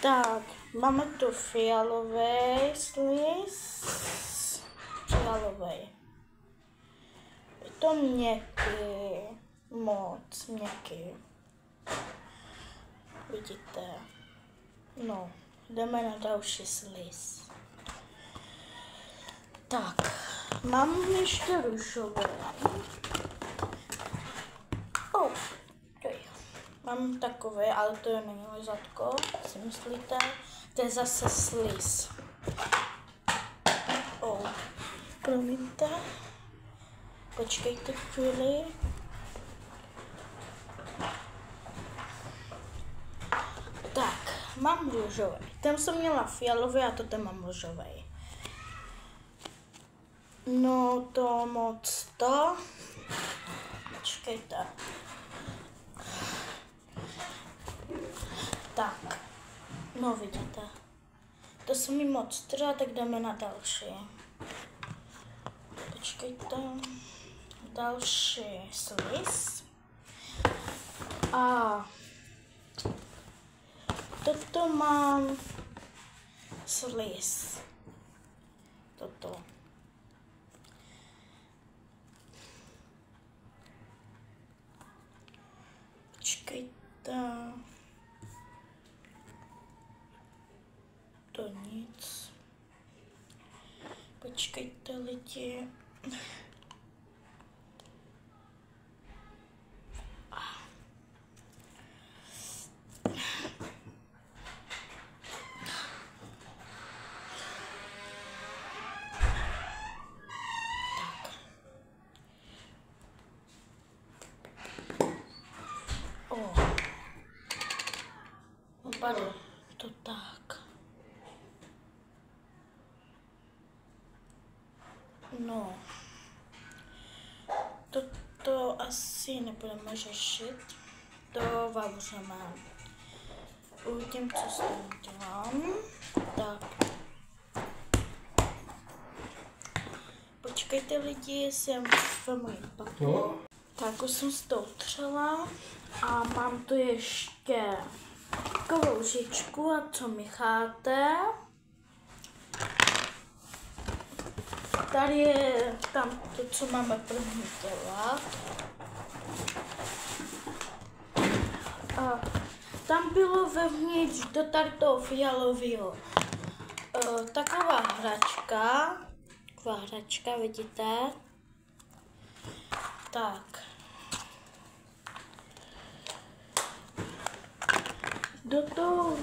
Tak, máme tu fialový sliz. Fialový. Je to měkký, moc měkký. Vidíte? No, jdeme na další sliz. Tak, mám ještě růžové. Mám takové, ale to není lizatko, si myslíte? To je zase sliz. Promiňte. Počkejte chvíli. Tak, mám růžový. Tam jsem měla fialový a to mám růžový. No to moc to. Počkejte. Tak, no vidíte. To se mi moc trvá, tak jdeme na další. Počkejte. Další sliz. A toto mám sliz. Toto. Počkejte. To nic. Počkejte lidi. Opadlo to tak. No, toto asi nebudeme řešit, to zavřeme. Uvidím, co s tím dělám. Tak. Počkejte lidi, jsem v mojím papíru. Tak už jsem s tou třela a mám tu ještě takovou lžičku a co mícháte. Tady je tam to, co máme první dělat. A tam bylo vevnitř do tady toho fialového taková hračka. Taková hračka, vidíte? Tak. Do toho